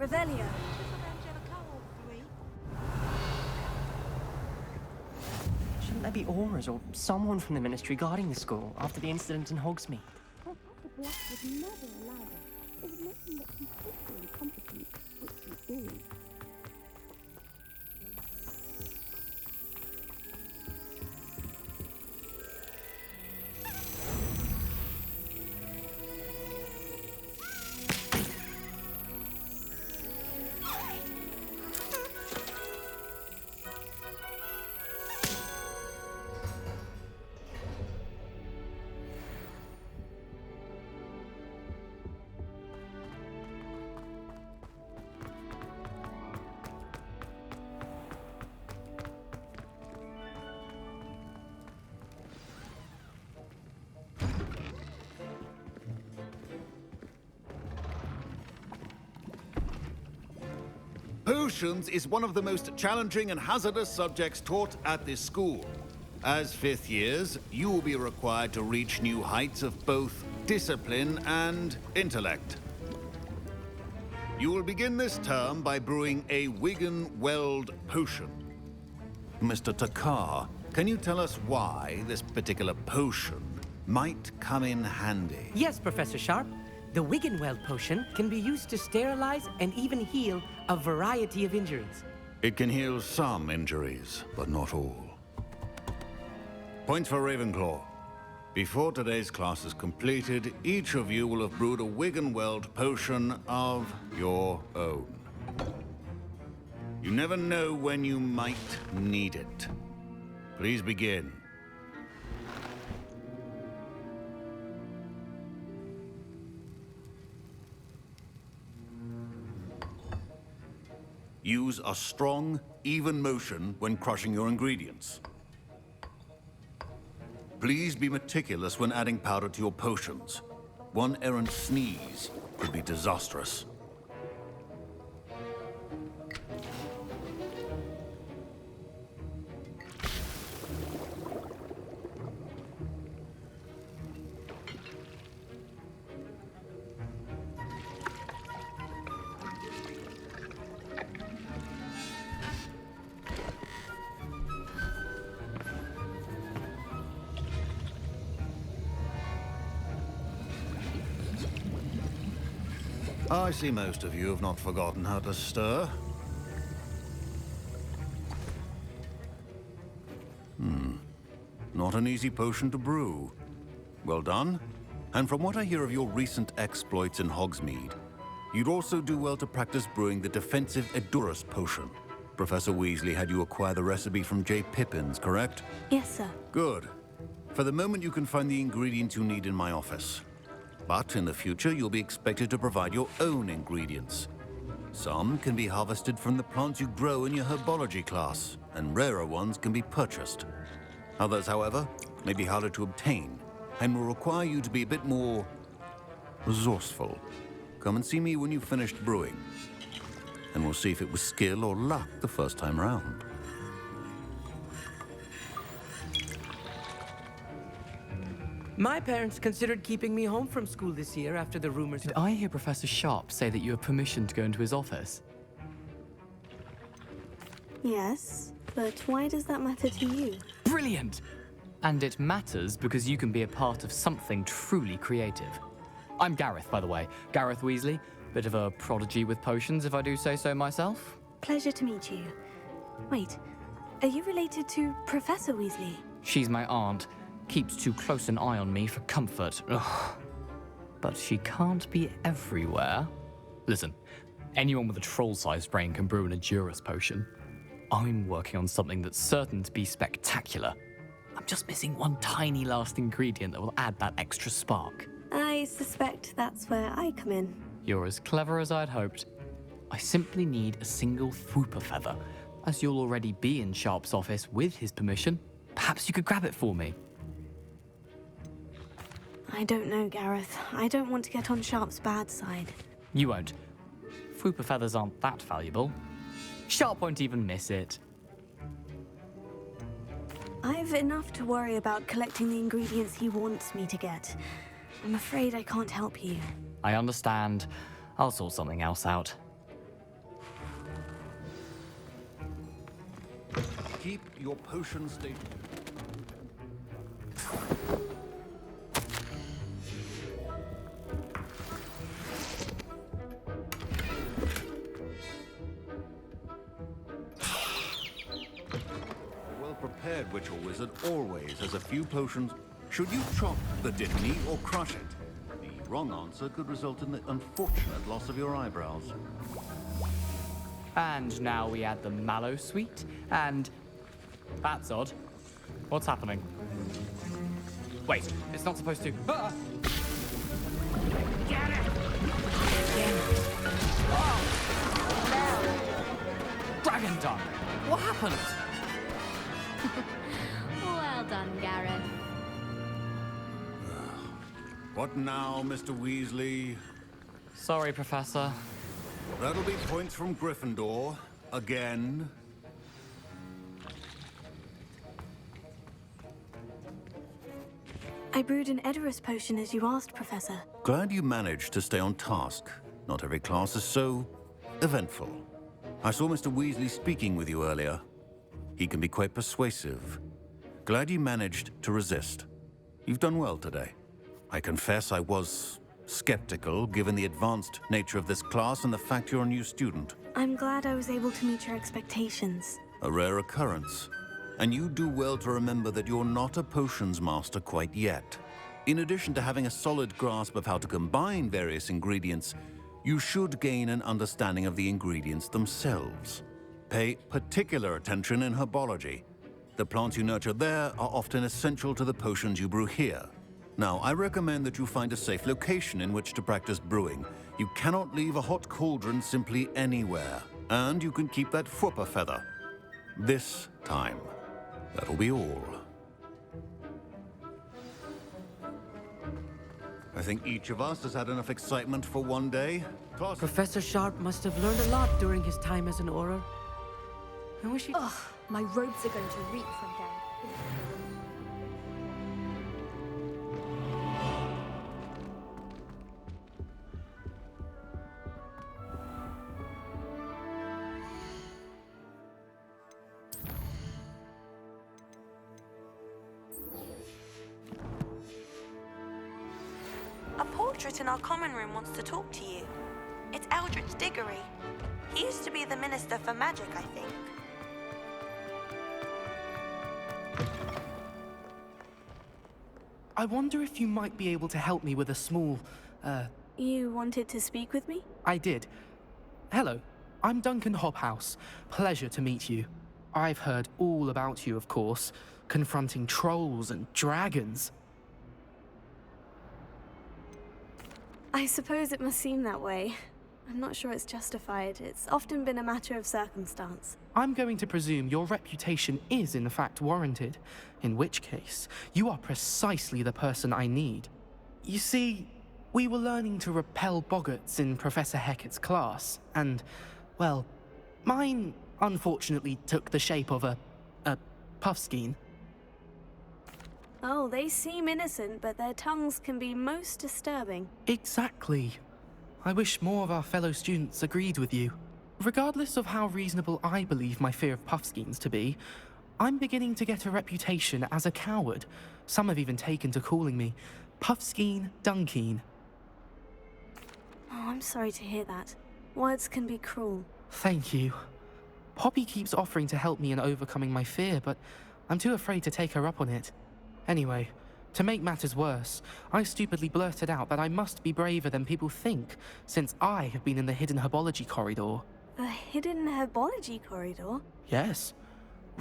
Revelio. Shouldn't there be auras or someone from the ministry guarding the school after the incident in Hogsmeade? Would never allow this. It would make him look completely incompetent, which he's doing. Potions is one of the most challenging and hazardous subjects taught at this school. As fifth years, you will be required to reach new heights of both discipline and intellect. You will begin this term by brewing a Wigan-Weld potion. Mr. Takar, can you tell us why this particular potion might come in handy? Yes, Professor Sharp. The Wiggenweld potion can be used to sterilize and even heal a variety of injuries. It can heal some injuries, but not all. Points for Ravenclaw. Before today's class is completed, each of you will have brewed a Wiggenweld potion of your own. You never know when you might need it. Please begin. Use a strong, even motion when crushing your ingredients. Please be meticulous when adding powder to your potions. One errant sneeze could be disastrous. I see most of you have not forgotten how to stir. Not an easy potion to brew. Well done. And from what I hear of your recent exploits in Hogsmeade, you'd also do well to practice brewing the defensive Edurus potion. Professor Weasley had you acquire the recipe from J. Pippins, correct? Yes, sir. Good. For the moment, you can find the ingredients you need in my office. But in the future, you'll be expected to provide your own ingredients. Some can be harvested from the plants you grow in your herbology class, and rarer ones can be purchased. Others, however, may be harder to obtain, and will require you to be a bit more resourceful. Come and see me when you've finished brewing, and we'll see if it was skill or luck the first time round. My parents considered keeping me home from school this year after the rumors. Did I hear Professor Sharp say that you have permission to go into his office? Yes, but why does that matter to you? Brilliant! And it matters because you can be a part of something truly creative. I'm Gareth, by the way. Gareth Weasley. Bit of a prodigy with potions, if I do say so myself. Pleasure to meet you. Wait, are you related to Professor Weasley? She's my aunt. Keeps too close an eye on me for comfort. Ugh. But she can't be everywhere. Listen, anyone with a troll-sized brain can brew an Edurus potion. I'm working on something that's certain to be spectacular. I'm just missing one tiny last ingredient that will add that extra spark. I suspect that's where I come in. You're as clever as I'd hoped. I simply need a single Fwooper feather. As you'll already be in Sharp's office with his permission, perhaps you could grab it for me. I don't know, Gareth. I don't want to get on Sharp's bad side. You won't. Fwooper feathers aren't that valuable. Sharp won't even miss it. I've enough to worry about collecting the ingredients he wants me to get. I'm afraid I can't help you. I understand. I'll sort something else out. Keep your potion stable. A well-prepared witch or wizard always has a few potions. Should you chop the dipney or crush it? The wrong answer could result in the unfortunate loss of your eyebrows. And now we add the mallow sweet, and... That's odd. What's happening? Wait, it's not supposed to... Ah! Get it! Dragon dung! What happened? Well done, Gareth. What now, Mr. Weasley? Sorry, Professor. That'll be points from Gryffindor. Again. I brewed an Edorus potion as you asked, Professor. Glad you managed to stay on task. Not every class is so eventful. I saw Mr. Weasley speaking with you earlier. He can be quite persuasive. Glad you managed to resist. You've done well today. I confess I was skeptical, given the advanced nature of this class and the fact you're a new student. I'm glad I was able to meet your expectations. A rare occurrence. And you do well to remember that you're not a potions master quite yet. In addition to having a solid grasp of how to combine various ingredients, you should gain an understanding of the ingredients themselves. Pay particular attention in herbology. The plants you nurture there are often essential to the potions you brew here. Now, I recommend that you find a safe location in which to practice brewing. You cannot leave a hot cauldron simply anywhere. And you can keep that Fwooper feather. This time. That'll be all. I think each of us has had enough excitement for one day. Class. Professor Sharp must have learned a lot during his time as an Auror. I wish he... Ugh, my robes are going to reek from Gareth. A portrait in our common room wants to talk to you. It's Eldritch Diggory. He used to be the Minister for Magic, I think. I wonder if you might be able to help me with a small, You wanted to speak with me? I did. Hello, I'm Duncan Hobhouse. Pleasure to meet you. I've heard all about you, of course, confronting trolls and dragons. I suppose it must seem that way. I'm not sure it's justified. It's often been a matter of circumstance. I'm going to presume your reputation is in fact warranted, in which case, you are precisely the person I need. You see, we were learning to repel boggarts in Professor Hecat's class, and, well, mine unfortunately took the shape of a puffskein. Oh, they seem innocent, but their tongues can be most disturbing. Exactly. I wish more of our fellow students agreed with you. Regardless of how reasonable I believe my fear of puffskeins to be, I'm beginning to get a reputation as a coward. Some have even taken to calling me Puffskeen Dunkeen. Oh, I'm sorry to hear that. Words can be cruel. Thank you. Poppy keeps offering to help me in overcoming my fear, but I'm too afraid to take her up on it. Anyway, to make matters worse, I stupidly blurted out that I must be braver than people think, since I have been in the hidden herbology corridor. The hidden herbology corridor? Yes.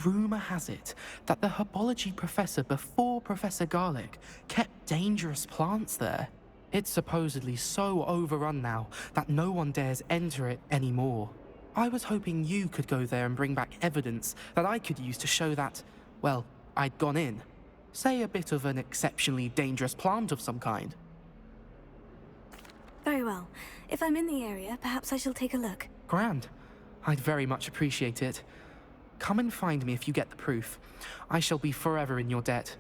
Rumour has it that the herbology professor before Professor Garlick kept dangerous plants there. It's supposedly so overrun now that no one dares enter it anymore. I was hoping you could go there and bring back evidence that I could use to show that, well, I'd gone in. Say a bit of an exceptionally dangerous plant of some kind. Very well. If I'm in the area, perhaps I shall take a look. Grand. I'd very much appreciate it. Come and find me if you get the proof. I shall be forever in your debt.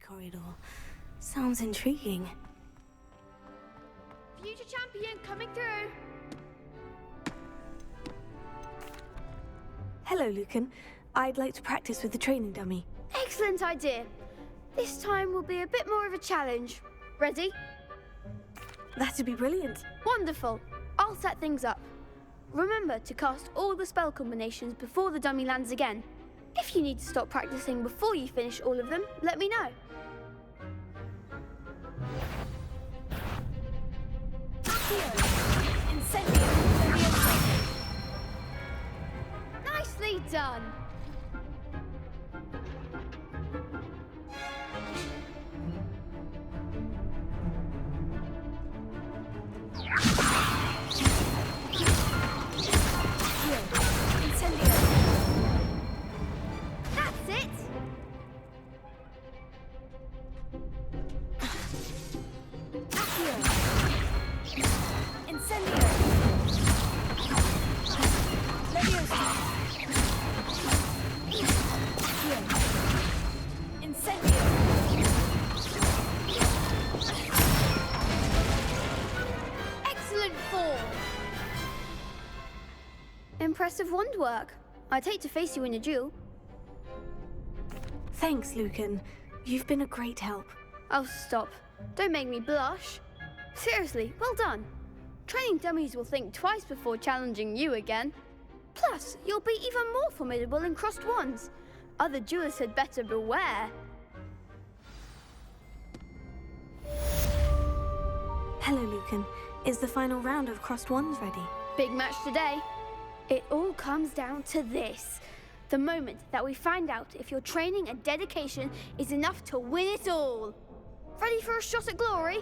Corridor. Sounds intriguing. Future champion coming through. Hello, Lucan. I'd like to practice with the training dummy. Excellent idea. This time will be a bit more of a challenge. Ready? That'd be brilliant. Wonderful. I'll set things up. Remember to cast all the spell combinations before the dummy lands again. If you need to stop practicing before you finish all of them, let me know. Nicely done. That's it. Excellent form. Impressive wand work. I'd hate to face you in a duel. Thanks, Lucan. You've been a great help. Oh, stop. Don't make me blush. Seriously, well done. Training dummies will think twice before challenging you again. Plus, you'll be even more formidable in crossed wands. Other duelists had better beware. Hello, Lucan. Is the final round of crossed wands ready? Big match today. It all comes down to this. The moment that we find out if your training and dedication is enough to win it all. Ready for a shot at glory?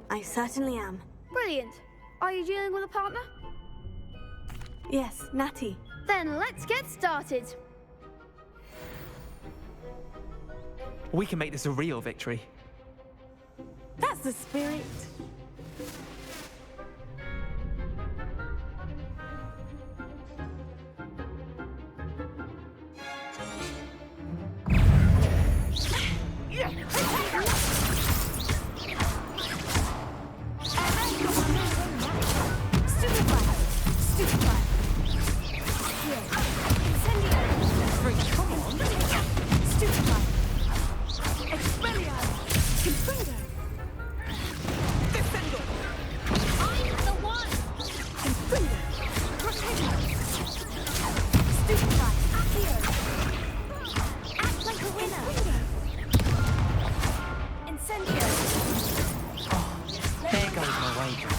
I certainly am. Brilliant. Are you dealing with a partner? Yes, Natty. Then let's get started. We can make this a real victory. That's the spirit. There goes my wager.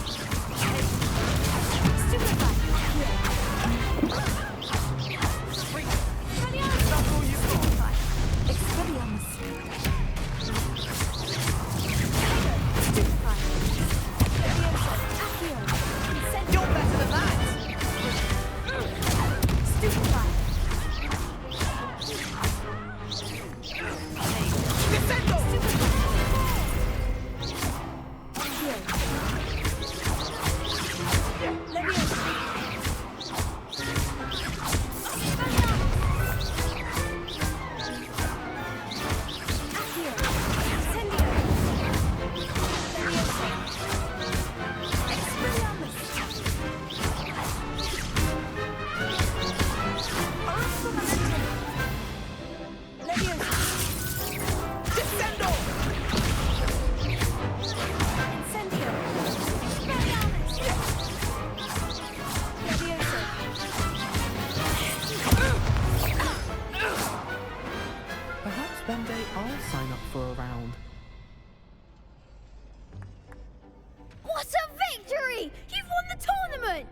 One day I'll sign up for a round. What a victory! You've won the tournament!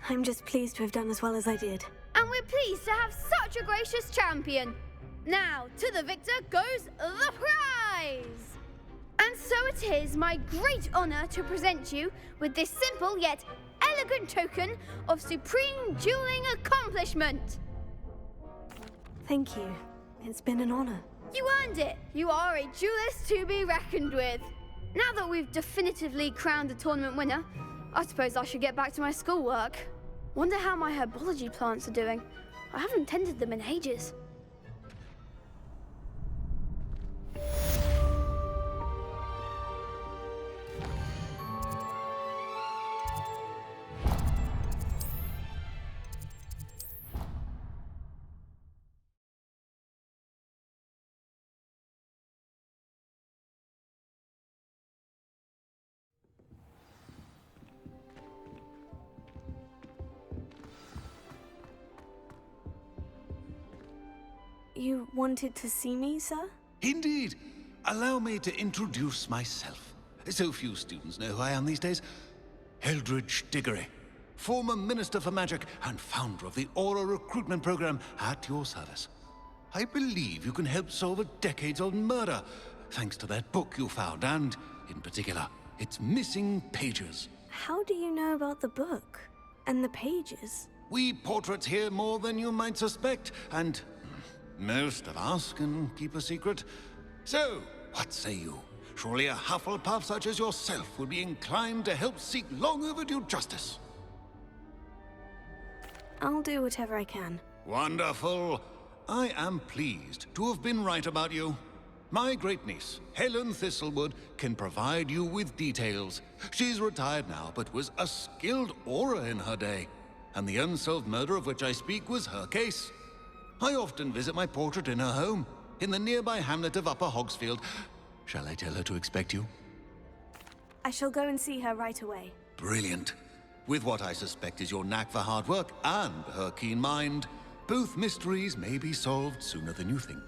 I'm just pleased to have done as well as I did. And we're pleased to have such a gracious champion. Now, to the victor goes the prize! And so it is my great honor to present you with this simple yet elegant token of supreme dueling accomplishment. Thank you. It's been an honor. You earned it. You are a duelist to be reckoned with. Now that we've definitively crowned the tournament winner, I suppose I should get back to my schoolwork. Wonder how my herbology plants are doing. I haven't tended them in ages. You wanted to see me, sir? Indeed. Allow me to introduce myself. So few students know who I am these days. Eldridge Diggory, former Minister for Magic and founder of the Aura Recruitment Program, at your service. I believe you can help solve a decades-old murder, thanks to that book you found, and, in particular, its missing pages. How do you know about the book? And the pages? We portraits hear more than you might suspect, and most of us can keep a secret. So, what say you? Surely a Hufflepuff such as yourself would be inclined to help seek long-overdue justice. I'll do whatever I can. Wonderful. I am pleased to have been right about you. My great-niece, Helen Thistlewood, can provide you with details. She's retired now, but was a skilled aura in her day. And the unsolved murder of which I speak was her case. I often visit my portrait in her home, in the nearby hamlet of Upper Hogsfield. Shall I tell her to expect you? I shall go and see her right away. Brilliant. With what I suspect is your knack for hard work and her keen mind, both mysteries may be solved sooner than you think.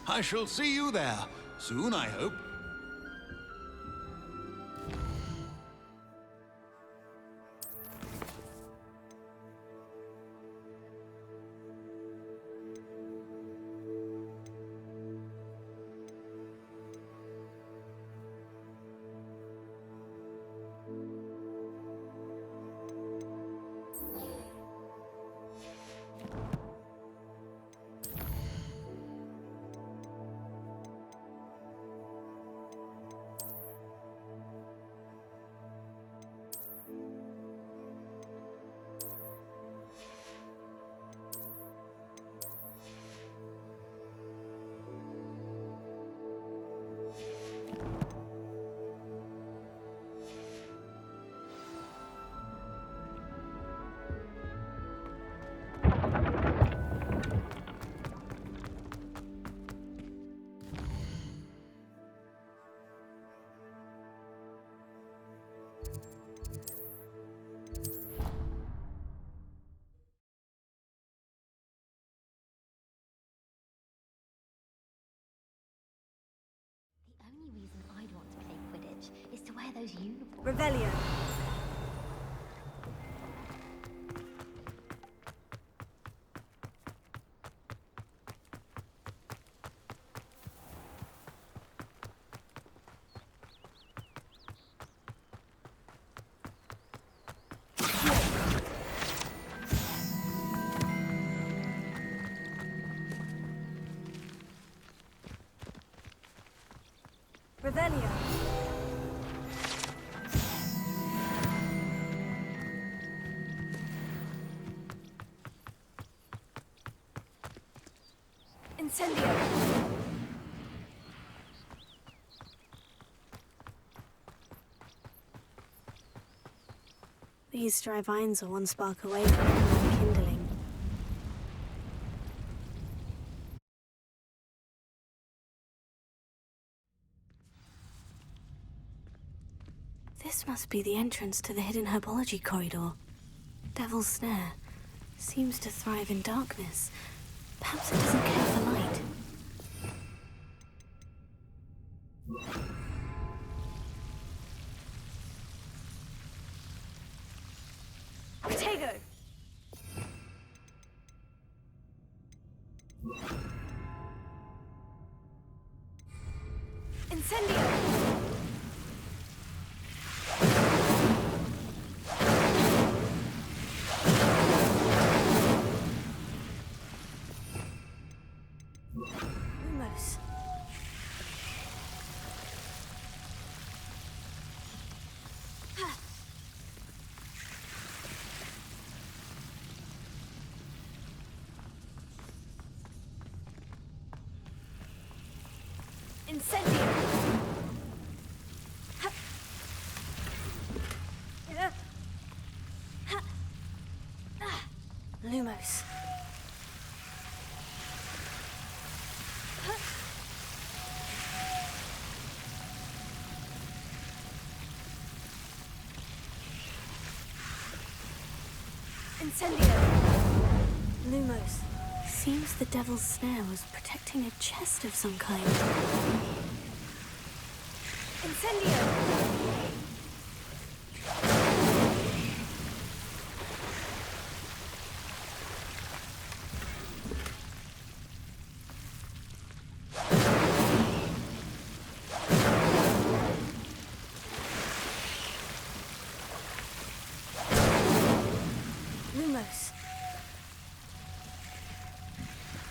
I shall see you there, soon I hope. The only reason I'd want to play Quidditch is to wear those uniforms. Revelio. Revelio. Incendio. These dry vines are one spark away from kindling. This must be the entrance to the hidden herbology corridor. Devil's Snare seems to thrive in darkness. Perhaps it doesn't care for light. Protego! Incendio! Lumos. Incendio! Lumos. Incendio. Lumos. Seems the devil's snare was protecting a chest of some kind. Incendio!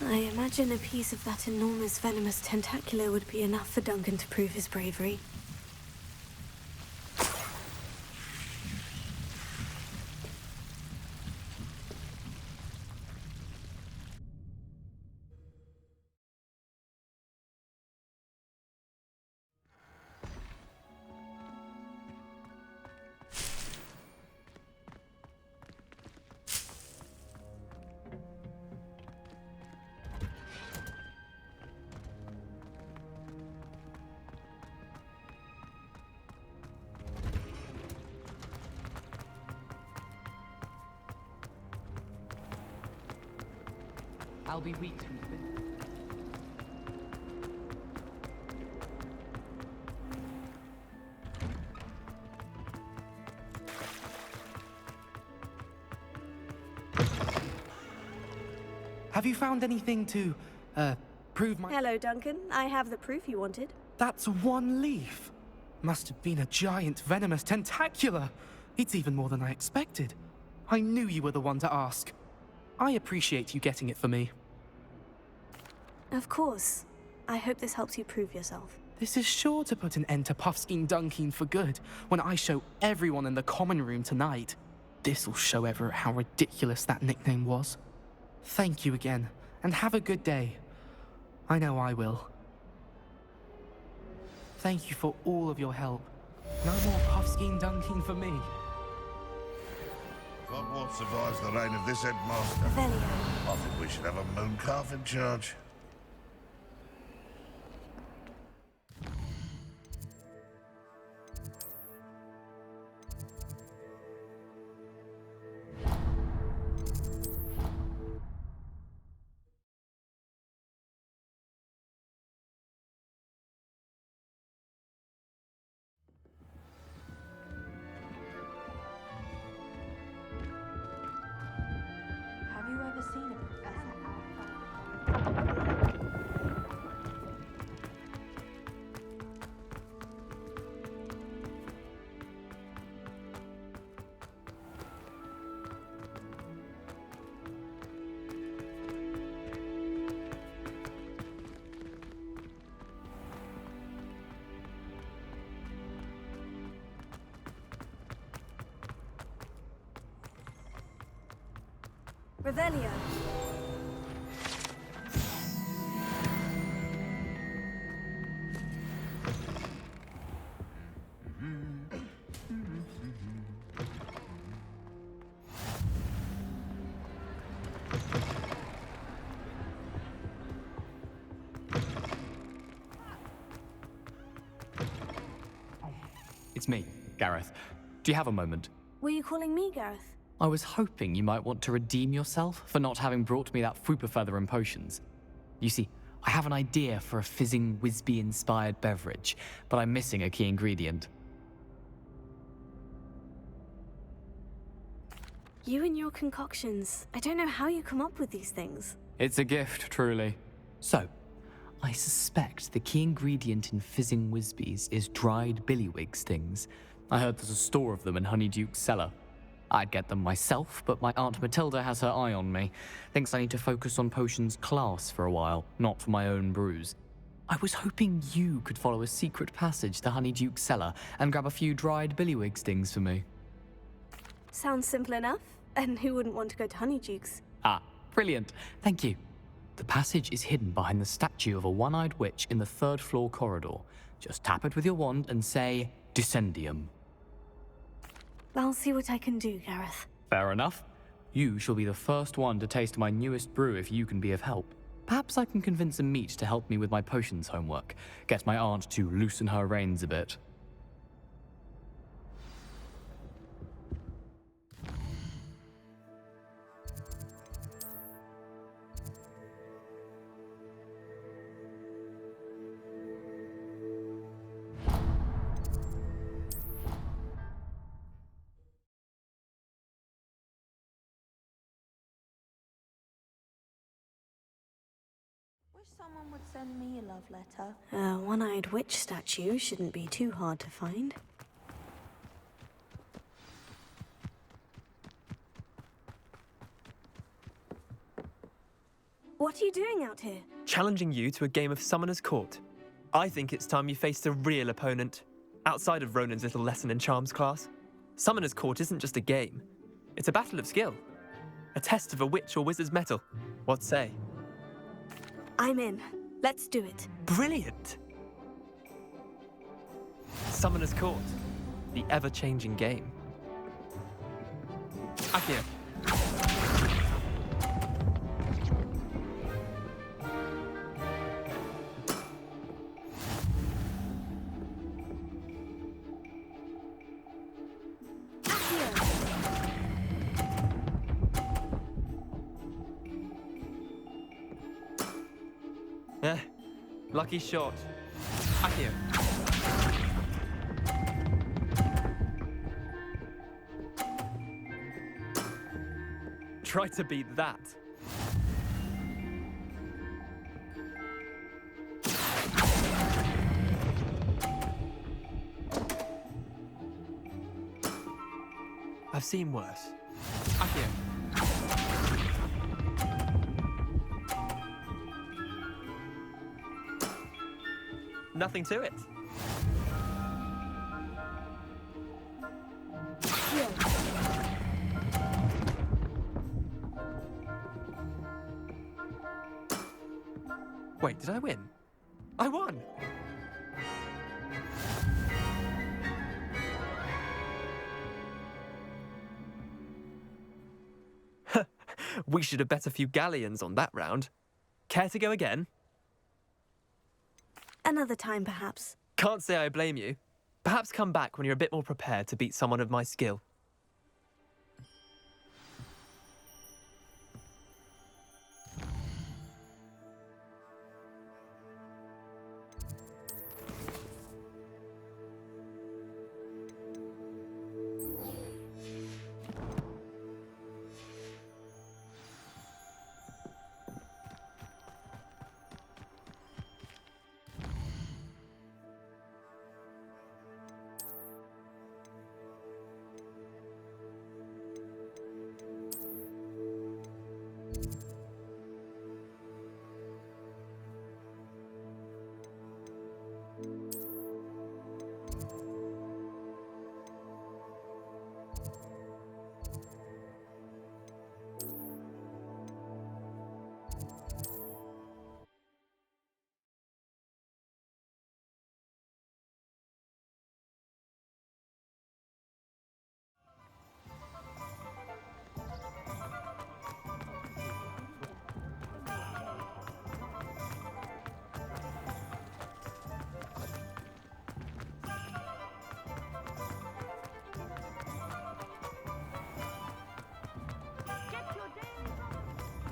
I imagine a piece of that enormous venomous tentacular would be enough for Duncan to prove his bravery. I'll be weeks from today. Have you found anything to, prove my... Hello, Duncan. I have the proof you wanted. That's one leaf. Must have been a giant venomous tentacula. It's even more than I expected. I knew you were the one to ask. I appreciate you getting it for me. Of course. I hope this helps you prove yourself. This is sure to put an end to Puffskein Dunkin for good when I show everyone in the common room tonight. This'll show Everett how ridiculous that nickname was. Thank you again, and have a good day. I know I will. Thank you for all of your help. No more Puffskein Dunkin for me. Hogwarts survives the reign of this headmaster. Velio. I think we should have a moon calf in charge. Have you ever seen a professor? Revelio. It's me, Gareth. Do you have a moment? Were you calling me, Gareth? I was hoping you might want to redeem yourself for not having brought me that fupa feather and potions. You see, I have an idea for a fizzing Whizbee-inspired beverage, but I'm missing a key ingredient. You and your concoctions. I don't know how you come up with these things. It's a gift, truly. So, I suspect the key ingredient in fizzing Whizbees is dried billywig stings. I heard there's a store of them in Honeyduke's cellar. I'd get them myself, but my Aunt Matilda has her eye on me. Thinks I need to focus on potions class for a while, not for my own brews. I was hoping you could follow a secret passage to Honeyduke's cellar and grab a few dried billywig stings for me. Sounds simple enough. And who wouldn't want to go to Honeyduke's? Ah, brilliant. Thank you. The passage is hidden behind the statue of a one-eyed witch in the third-floor corridor. Just tap it with your wand and say, Descendium. I'll see what I can do, Gareth. Fair enough. You shall be the first one to taste my newest brew if you can be of help. Perhaps I can convince a meat to help me with my potions homework. Get my aunt to loosen her reins a bit. Someone would send me a love letter. A one-eyed witch statue shouldn't be too hard to find. What are you doing out here? Challenging you to a game of Summoner's Court. I think it's time you faced a real opponent. Outside of Ronan's little lesson in charms class. Summoner's Court isn't just a game. It's a battle of skill. A test of a witch or wizard's mettle. What say? I'm in. Let's do it. Brilliant! Summoner's Court. The ever-changing game. Akio. Lucky shot. Akio. Try to beat that. I've seen worse. Akio. Nothing to it. Wait, did I win? I won! We should have bet a few galleons on that round. Care to go again? Another time, perhaps. Can't say I blame you. Perhaps come back when you're a bit more prepared to beat someone of my skill.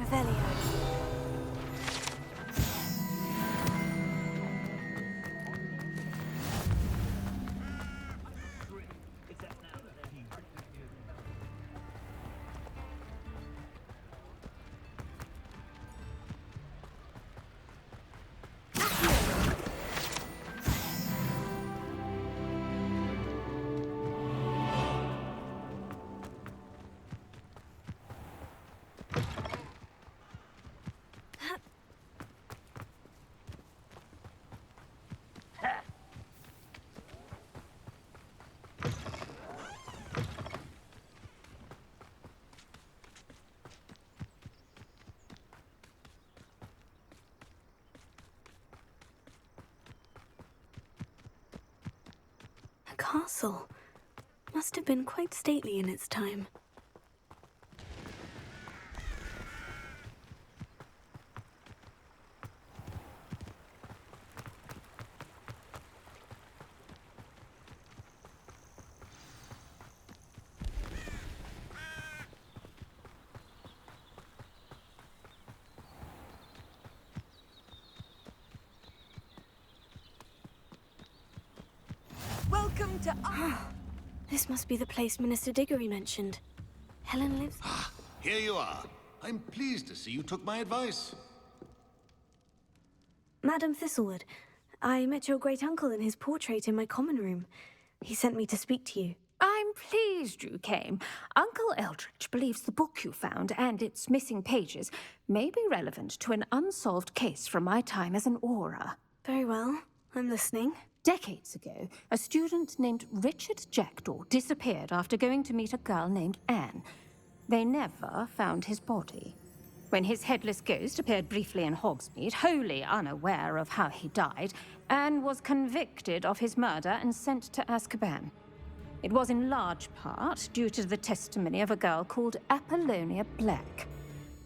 Revelio. Castle. Must have been quite stately in its time. Welcome to This must be the place Minister Diggory mentioned. Helen lives... Here you are. I'm pleased to see you took my advice. Madam Thistlewood. I met your great-uncle in his portrait in my common room. He sent me to speak to you. I'm pleased you came. Uncle Eldridge believes the book you found and its missing pages may be relevant to an unsolved case from my time as an aura. Very well. I'm listening. Decades ago, a student named Richard Jackdaw disappeared after going to meet a girl named Anne. They never found his body. When his headless ghost appeared briefly in Hogsmeade, wholly unaware of how he died, Anne was convicted of his murder and sent to Azkaban. It was in large part due to the testimony of a girl called Apollonia Black.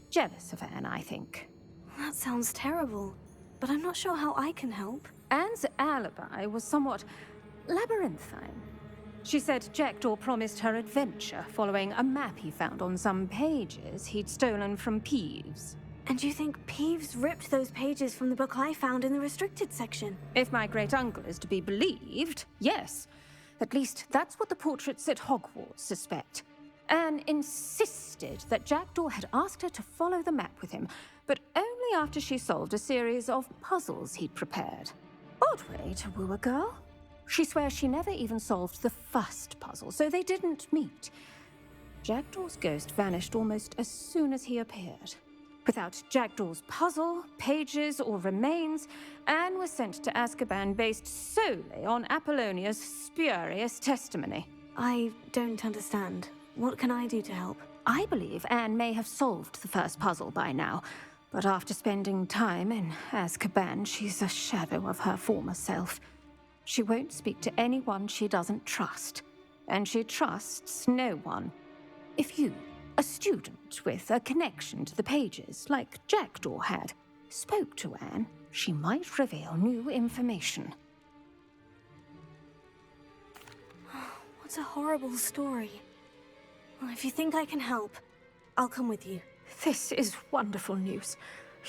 Jealous of Anne, I think. That sounds terrible, but I'm not sure how I can help. Anne's alibi was somewhat labyrinthine. She said Jackdaw promised her adventure following a map he found on some pages he'd stolen from Peeves. And you think Peeves ripped those pages from the book I found in the restricted section? If my great-uncle is to be believed, yes. At least that's what the portraits at Hogwarts suspect. Anne insisted that Jackdaw had asked her to follow the map with him, but only after she solved a series of puzzles he'd prepared. Odd way to woo a girl. She swears she never even solved the first puzzle, so they didn't meet. Jackdaw's ghost vanished almost as soon as he appeared. Without Jackdaw's puzzle, pages, or remains, Anne was sent to Azkaban based solely on Apollonia's spurious testimony. I don't understand. What can I do to help? I believe Anne may have solved the first puzzle by now, but after spending time in Azkaban, she's a shadow of her former self. She won't speak to anyone she doesn't trust, and she trusts no one. If you, a student with a connection to the pages, like Jackdaw had, spoke to Anne, she might reveal new information. What a horrible story. Well, if you think I can help, I'll come with you. This is wonderful news.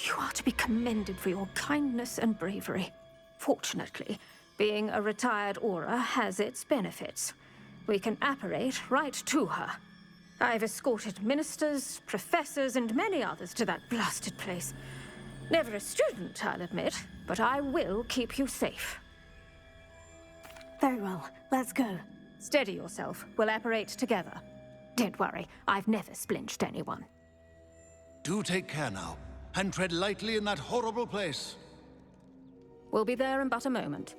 You are to be commended for your kindness and bravery. Fortunately, being a retired aura has its benefits. We can apparate right to her. I've escorted ministers, professors, and many others to that blasted place. Never a student, I'll admit, but I will keep you safe. Very well. Let's go. Steady yourself. We'll apparate together. Don't worry, I've never splinched anyone. Do take care now, and tread lightly in that horrible place. We'll be there in but a moment.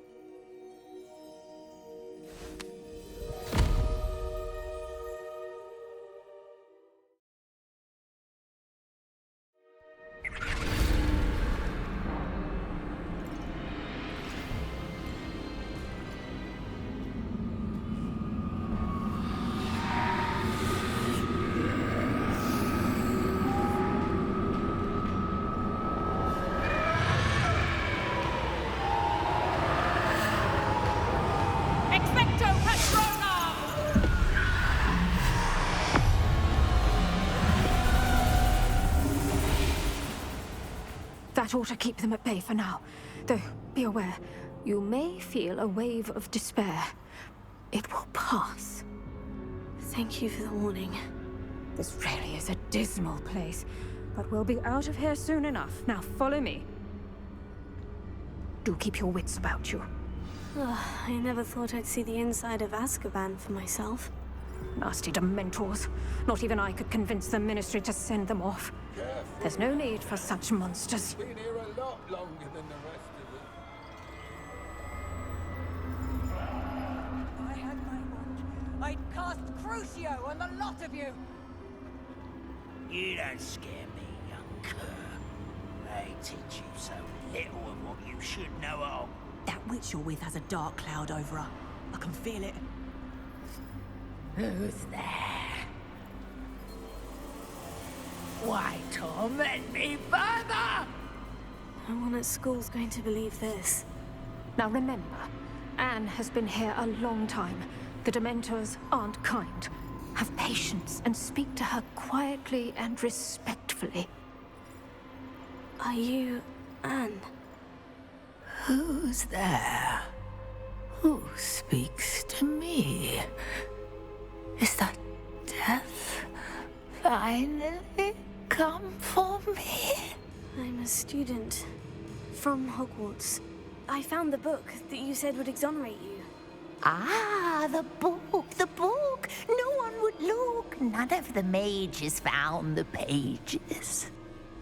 That ought to keep them at bay for now. Though, be aware, you may feel a wave of despair. It will pass. Thank you for the warning. This really is a dismal place, but we'll be out of here soon enough. Now follow me. Do keep your wits about you. I never thought I'd see the inside of Azkaban for myself. Nasty Dementors. Not even I could convince the Ministry to send them off. There's no need for such monsters. Been here a lot longer than the rest of us. I had my want. I'd cast Crucio on the lot of you. You don't scare me, young cur. They teach you so little of what you should know of. That witch you're with has a dark cloud over her. I can feel it. Who's there? Why torment me further? No one at school's going to believe this. Now remember, Anne has been here a long time. The Dementors aren't kind. Have patience and speak to her quietly and respectfully. Are you Anne? Who's there? Who speaks to me? Is that death finally come for me? I'm a student. From Hogwarts. I found the book that you said would exonerate you. Ah, the book, the book. No one would look. None of the mages found the pages.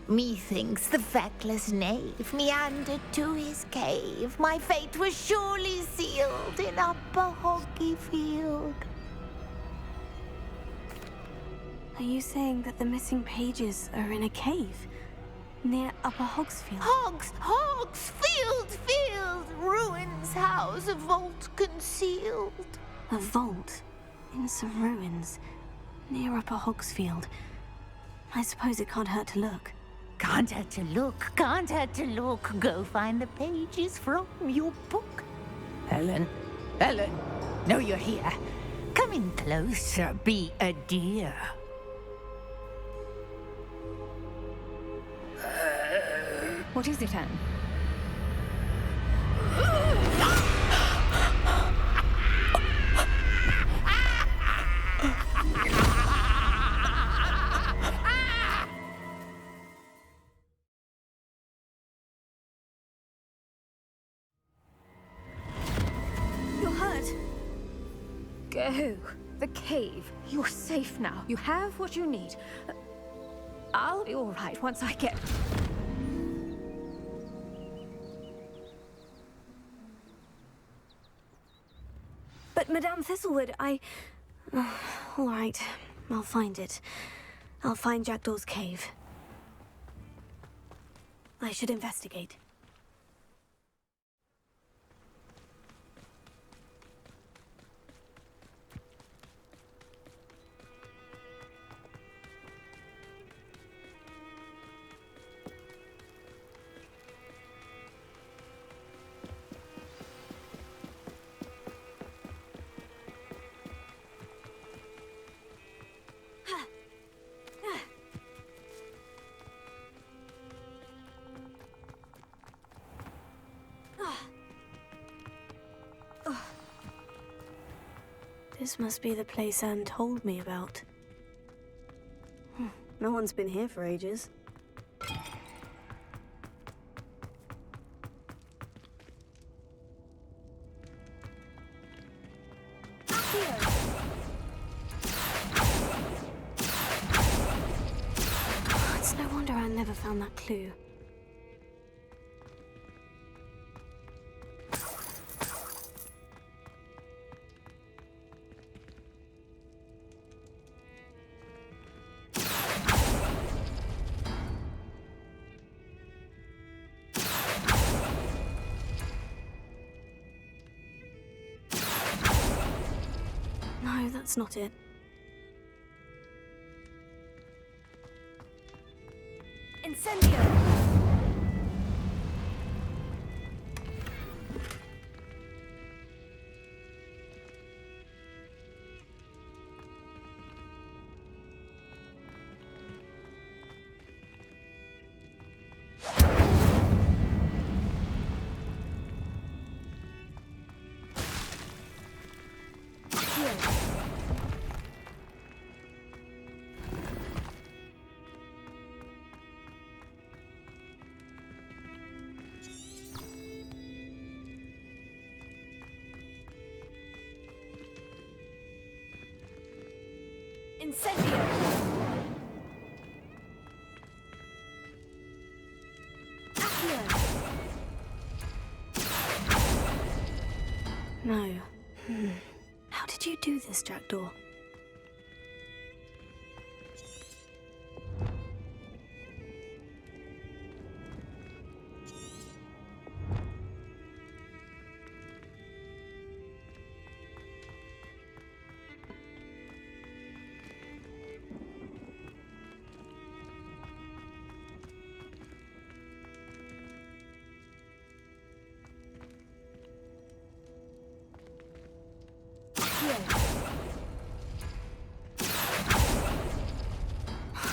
Methinks the feckless knave meandered to his cave. My fate was surely sealed in Upper Hoggyfield. Are you saying that the missing pages are in a cave? Near Upper Hogsfield? Hogsfield! Ruins house, a vault concealed. A vault? In some ruins? Near Upper Hogsfield? I suppose it can't hurt to look. Can't hurt to look, can't hurt to look. Go find the pages from your book. Helen, know you're here. Come in closer, be a dear. What is it, Anne? You're hurt. Go. The cave. You're safe now. You have what you need. I'll be all right once I get... But Madame Thistlewood, all right, I'll find it. I'll find Jackdaw's cave. I should investigate. This must be the place Anne told me about. No one's been here for ages. It's no wonder Anne never found that clue. No, that's not it. Incendio! Incendio! No. How did you do this, Jackdaw?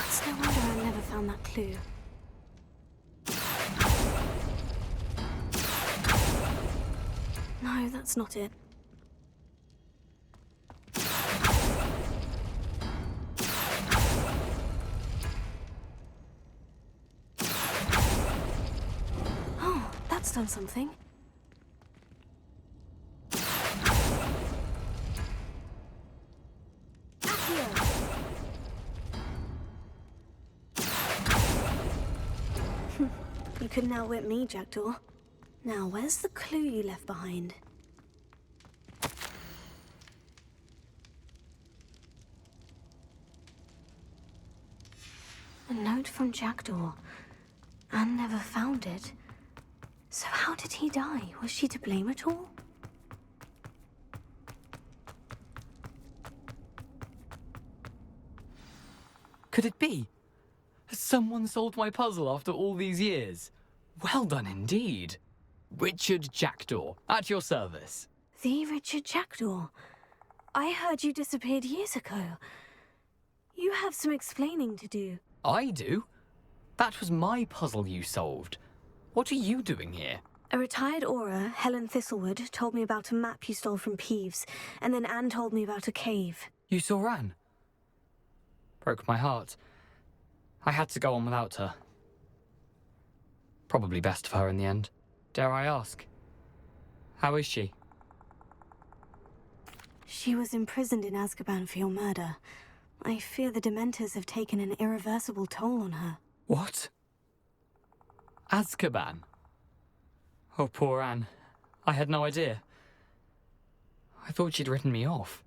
It's no wonder I never found that clue. No, that's not it. Oh. That's done something. You couldn't outwit me, Jackdaw. Now, where's the clue you left behind? A note from Jackdaw. Anne never found it. So how did he die? Was she to blame at all? Could it be? Has someone solved my puzzle after all these years? Well done indeed. Richard Jackdaw, at your service. The Richard Jackdaw. I heard you disappeared years ago. You have some explaining to do. I do? That was my puzzle you solved. What are you doing here? A retired Auror, Helen Thistlewood, told me about a map you stole from Peeves, and then Anne told me about a cave. You saw Anne? Broke my heart. I had to go on without her. Probably best of her in the end. Dare I ask? How is she? She was imprisoned in Azkaban for your murder. I fear the Dementors have taken an irreversible toll on her. What? Azkaban? Oh, poor Anne. I had no idea. I thought she'd written me off.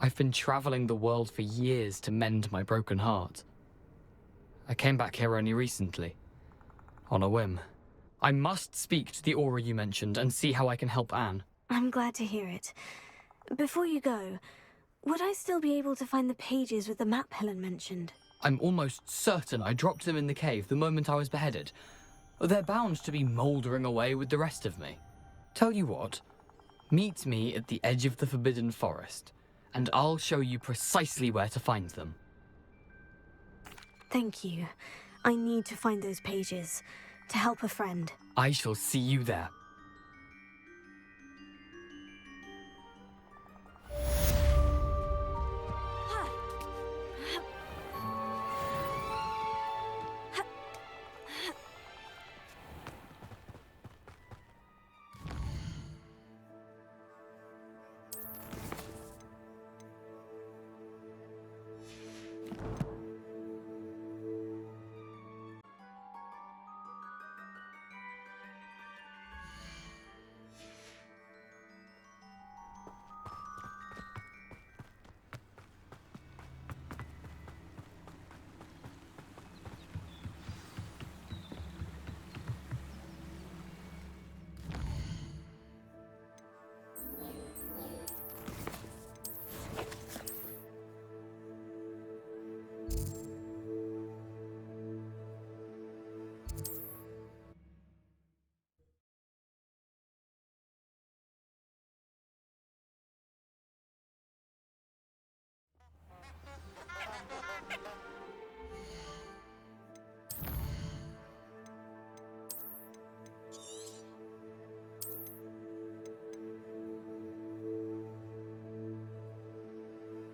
I've been traveling the world for years to mend my broken heart. I came back here only recently. On a whim. I must speak to the Auror you mentioned and see how I can help Anne. I'm glad to hear it. Before you go, would I still be able to find the pages with the map Helen mentioned? I'm almost certain I dropped them in the cave the moment I was beheaded. They're bound to be mouldering away with the rest of me. Tell you what, meet me at the edge of the Forbidden Forest, and I'll show you precisely where to find them. Thank you. I need to find those pages to help a friend. I shall see you there.